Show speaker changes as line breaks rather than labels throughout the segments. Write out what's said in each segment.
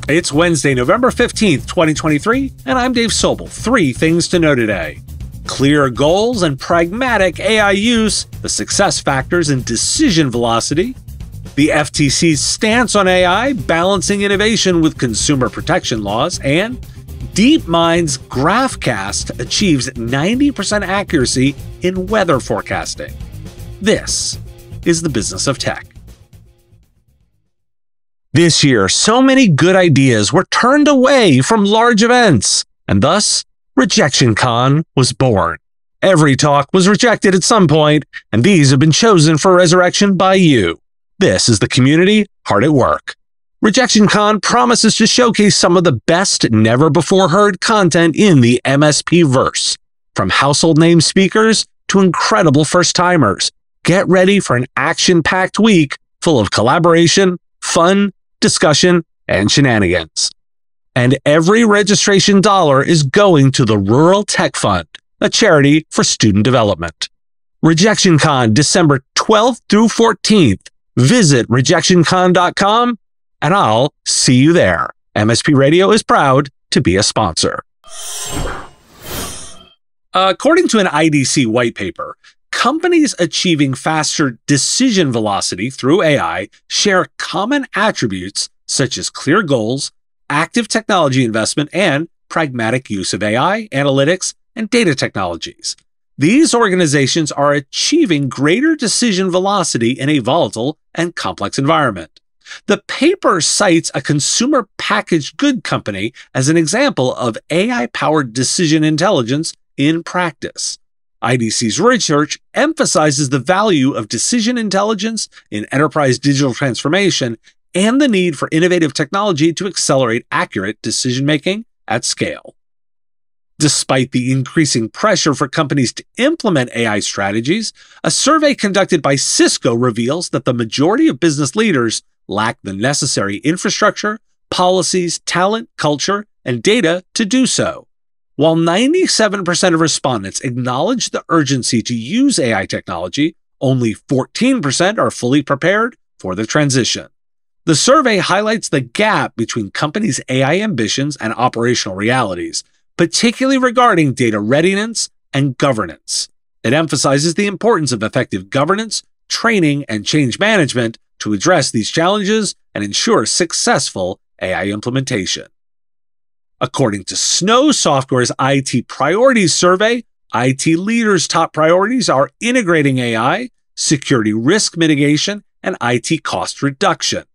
It's Wednesday, November 15th, 2023, and I'm Dave Sobel. 3 things to know today. Clear goals and pragmatic AI use, the success factors and decision velocity. The FTC's stance on AI, balancing innovation with consumer protection laws. And DeepMind's GraphCast achieves 90% accuracy in weather forecasting. This is the business of tech. This year, so many good ideas were turned away from large events, and thus, RejectionCon was born. Every talk was rejected at some point, and these have been chosen for resurrection by you. This is the community hard at work. RejectionCon promises to showcase some of the best never-before-heard content in the MSP-verse, from household name speakers to incredible first-timers. Get ready for an action-packed week full of collaboration, fun, discussion, and shenanigans. And every registration dollar is going to the Rural Tech Fund, a charity for student development. RejectionCon, December 12th through 14th. Visit RejectionCon.com, and I'll see you there. MSP Radio is proud to be a sponsor. According to an IDC white paper, companies achieving faster decision velocity through AI share common attributes such as clear goals, active technology investment, and pragmatic use of AI, analytics, and data technologies. These organizations are achieving greater decision velocity in a volatile and complex environment. The paper cites a consumer packaged good company as an example of AI-powered decision intelligence in practice. IDC's research emphasizes the value of decision intelligence in enterprise digital transformation and the need for innovative technology to accelerate accurate decision-making at scale. Despite the increasing pressure for companies to implement AI strategies, a survey conducted by Cisco reveals that the majority of business leaders lack the necessary infrastructure, policies, talent, culture, and data to do so. While 97% of respondents acknowledge the urgency to use AI technology, only 14% are fully prepared for the transition. The survey highlights the gap between companies' AI ambitions and operational realities, particularly regarding data readiness and governance. It emphasizes the importance of effective governance, training, and change management to address these challenges and ensure successful AI implementation. According to Snow Software's IT Priorities Survey, IT leaders' top priorities are integrating AI, security risk mitigation, and IT cost reduction.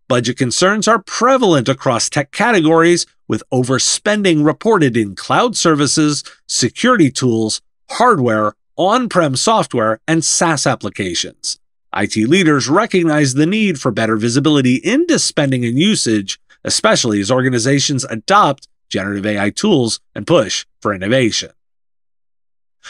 Budget concerns are prevalent across tech categories, with overspending reported in cloud services, security tools, hardware, on-prem software, and SaaS applications. IT leaders recognize the need for better visibility into spending and usage, especially as organizations adopt generative AI tools and push for innovation.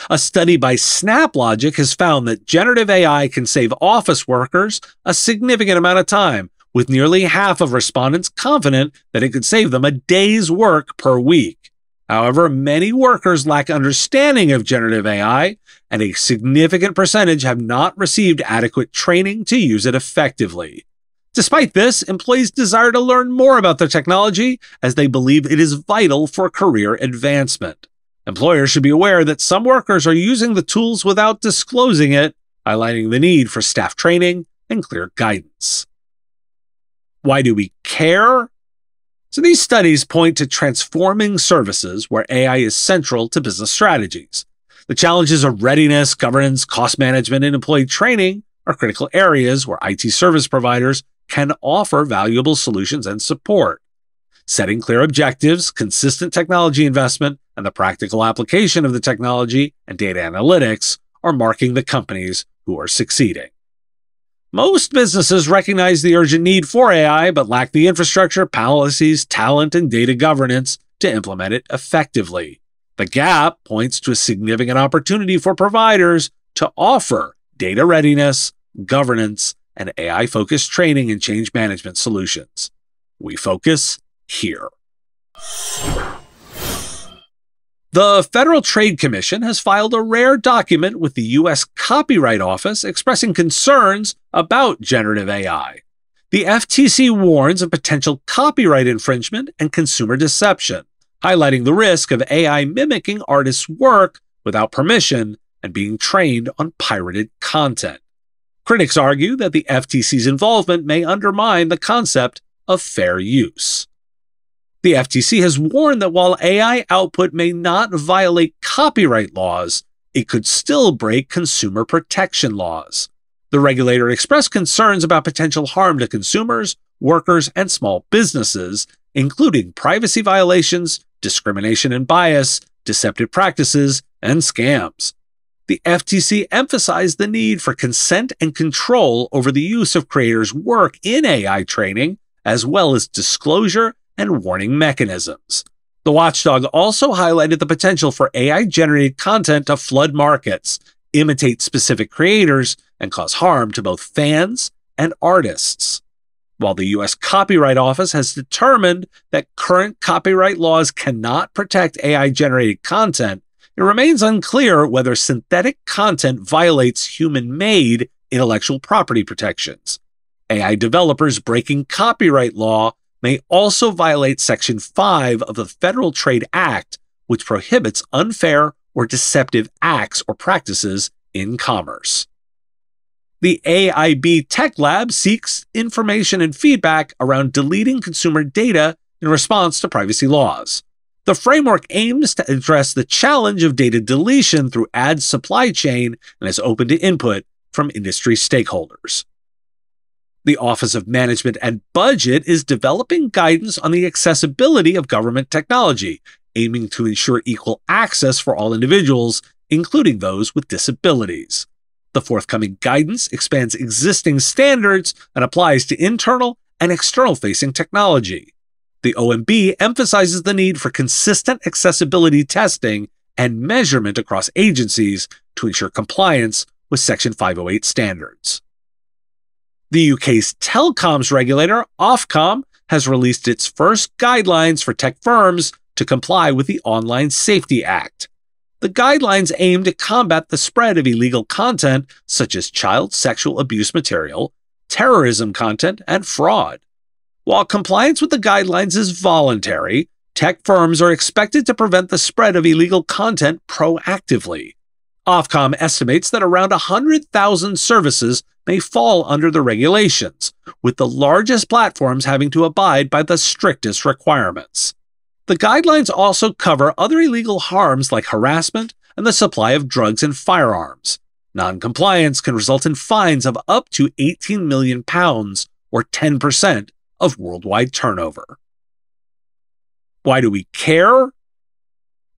A study by SnapLogic has found that generative AI can save office workers a significant amount of time, with nearly half of respondents confident that it could save them a day's work per week. However, many workers lack understanding of generative AI, and a significant percentage have not received adequate training to use it effectively. Despite this, employees desire to learn more about the technology as they believe it is vital for career advancement. Employers should be aware that some workers are using the tools without disclosing it, highlighting the need for staff training and clear guidance. Why do we care? So these studies point to transforming services where AI is central to business strategies. The challenges of readiness, governance, cost management, and employee training are critical areas where IT service providers can offer valuable solutions and support. Setting clear objectives, consistent technology investment, and the practical application of the technology and data analytics are marking the companies who are succeeding. Most businesses recognize the urgent need for AI, but lack the infrastructure, policies, talent, and data governance to implement it effectively. The gap points to a significant opportunity for providers to offer data readiness, governance, and AI-focused training and change management solutions. We focus here. The Federal Trade Commission has filed a rare document with the U.S. Copyright Office expressing concerns about generative AI. The FTC warns of potential copyright infringement and consumer deception, highlighting the risk of AI mimicking artists' work without permission and being trained on pirated content. Critics argue that the FTC's involvement may undermine the concept of fair use. The FTC has warned that while AI output may not violate copyright laws, it could still break consumer protection laws. The regulator expressed concerns about potential harm to consumers, workers, and small businesses, including privacy violations, discrimination and bias, deceptive practices, and scams. The FTC emphasized the need for consent and control over the use of creators' work in AI training, as well as disclosure and warning mechanisms. The watchdog also highlighted the potential for AI-generated content to flood markets, imitate specific creators, and cause harm to both fans and artists. While the U.S. Copyright Office has determined that current copyright laws cannot protect AI-generated content, it remains unclear whether synthetic content violates human-made intellectual property protections. AI developers breaking copyright law may also violate Section 5 of the Federal Trade Act, which prohibits unfair or deceptive acts or practices in commerce. The AIB Tech Lab seeks information and feedback around deleting consumer data in response to privacy laws. The framework aims to address the challenge of data deletion through ad supply chain and is open to input from industry stakeholders. The Office of Management and Budget is developing guidance on the accessibility of government technology, aiming to ensure equal access for all individuals, including those with disabilities. The forthcoming guidance expands existing standards and applies to internal and external-facing technology. The OMB emphasizes the need for consistent accessibility testing and measurement across agencies to ensure compliance with Section 508 standards. The UK's telecoms regulator, Ofcom, has released its first guidelines for tech firms to comply with the Online Safety Act. The guidelines aim to combat the spread of illegal content such as child sexual abuse material, terrorism content, and fraud. While compliance with the guidelines is voluntary, tech firms are expected to prevent the spread of illegal content proactively. Ofcom estimates that around 100,000 services may fall under the regulations, with the largest platforms having to abide by the strictest requirements. The guidelines also cover other illegal harms like harassment and the supply of drugs and firearms. Non-compliance can result in fines of up to £18 million, or 10% of worldwide turnover. Why do we care?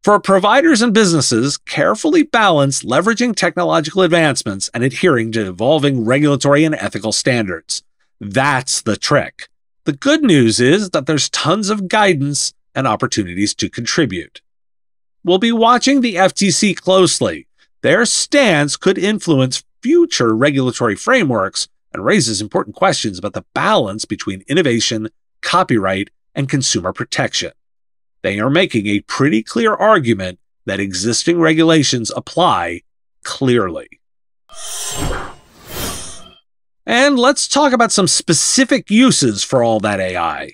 For providers and businesses, carefully balance leveraging technological advancements and adhering to evolving regulatory and ethical standards. That's the trick. The good news is that there's tons of guidance and opportunities to contribute. We'll be watching the FTC closely. Their stance could influence future regulatory frameworks and raises important questions about the balance between innovation, copyright, and consumer protection. They are making a pretty clear argument that existing regulations apply clearly. And let's talk about some specific uses for all that AI.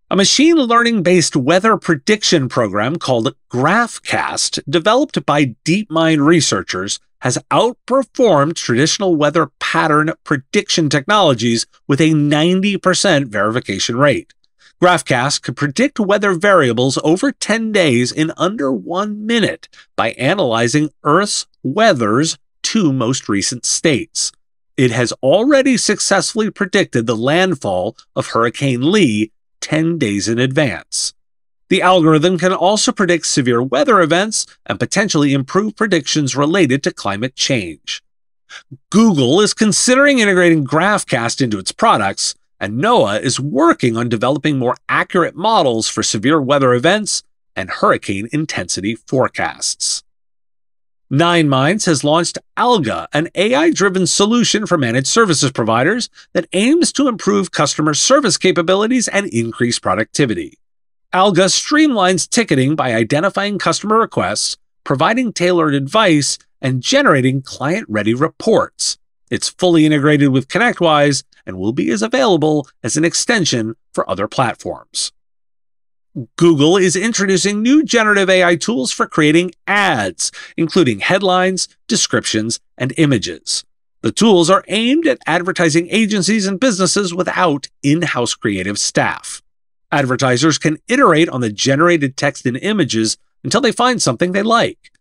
A machine learning-based weather prediction program called GraphCast, developed by DeepMind researchers, has outperformed traditional weather pattern prediction technologies with a 90% verification rate. GraphCast can predict weather variables over 10 days in under 1 minute by analyzing Earth's weather's 2 most recent states. It has already successfully predicted the landfall of Hurricane Lee 10 days in advance. The algorithm can also predict severe weather events and potentially improve predictions related to climate change. Google is considering integrating GraphCast into its products, and NOAA is working on developing more accurate models for severe weather events and hurricane intensity forecasts. 9Minds has launched Alga, an AI-driven solution for managed services providers that aims to improve customer service capabilities and increase productivity. Alga streamlines ticketing by identifying customer requests, providing tailored advice, and generating client-ready reports. It's fully integrated with ConnectWise and will be available as an extension for other platforms. Google is introducing new generative AI tools for creating ads, including headlines, descriptions, and images. The tools are aimed at advertising agencies and businesses without in-house creative staff. Advertisers can iterate on the generated text and images until they find something they like.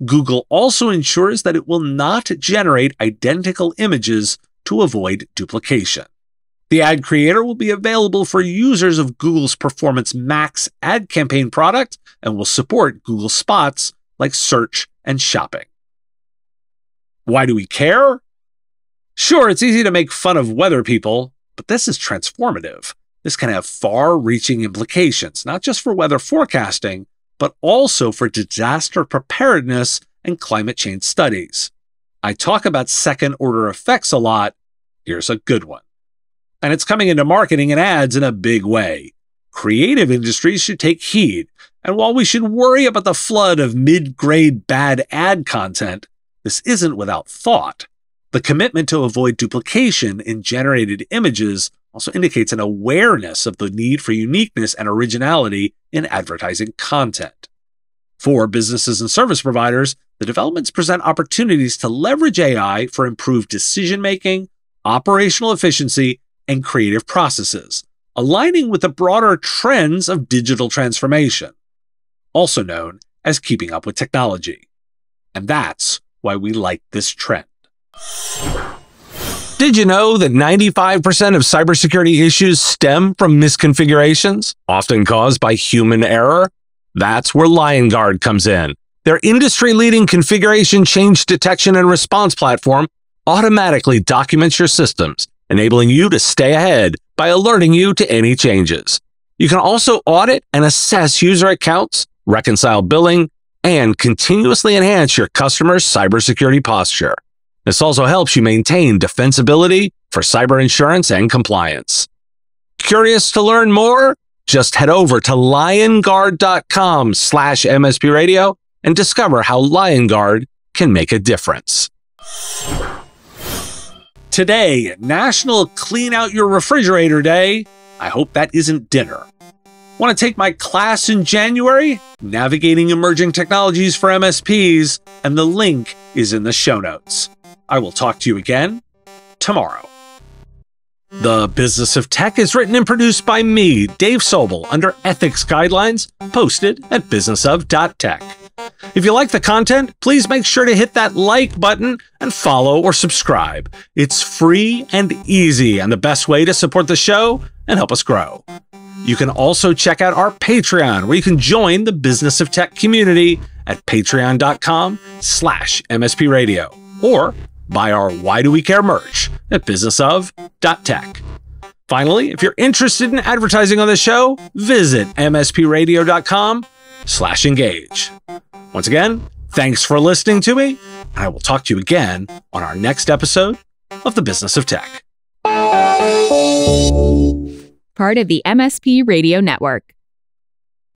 Google also ensures that it will not generate identical images to avoid duplication. The ad creator will be available for users of Google's Performance Max ad campaign product and will support Google spots like search and shopping. Why do we care? Sure, it's easy to make fun of weather people, but this is transformative. This can have far-reaching implications, not just for weather forecasting, but also for disaster preparedness and climate change studies. I talk about second-order effects a lot. Here's a good one. And it's coming into marketing and ads in a big way. Creative industries should take heed, and while we should worry about the flood of mid-grade bad ad content, this isn't without thought. The commitment to avoid duplication in generated images also indicates an awareness of the need for uniqueness and originality in advertising content. For businesses and service providers, the developments present opportunities to leverage AI for improved decision-making, operational efficiency, and creative processes, aligning with the broader trends of digital transformation, also known as keeping up with technology. And that's why we like this trend. Did you know that 95% of cybersecurity issues stem from misconfigurations, often caused by human error? That's where LionGuard comes in. Their industry-leading configuration change detection and response platform automatically documents your systems, enabling you to stay ahead by alerting you to any changes. You can also audit and assess user accounts, reconcile billing, and continuously enhance your customer's cybersecurity posture. This also helps you maintain defensibility for cyber insurance and compliance. Curious to learn more? Just head over to lionguard.com/MSPradio and discover how LionGuard can make a difference. Today, National Clean Out Your Refrigerator Day. I hope that isn't dinner. Want to take my class in January? Navigating Emerging Technologies for MSPs, and the link is in the show notes. I will talk to you again tomorrow. The Business of Tech is written and produced by me, Dave Sobel, under ethics guidelines posted at businessof.tech. If you like the content, please make sure to hit that like button and follow or subscribe. It's free and easy and the best way to support the show and help us grow. You can also check out our Patreon, where you can join the Business of Tech community at patreon.com/MSPradio, or buy our Why Do We Care merch at businessof.tech. Finally, if you're interested in advertising on the show, visit mspradio.com/engage. Once again, thanks for listening to me, and I will talk to you again on our next episode of The Business of Tech.
Part of the MSP Radio Network.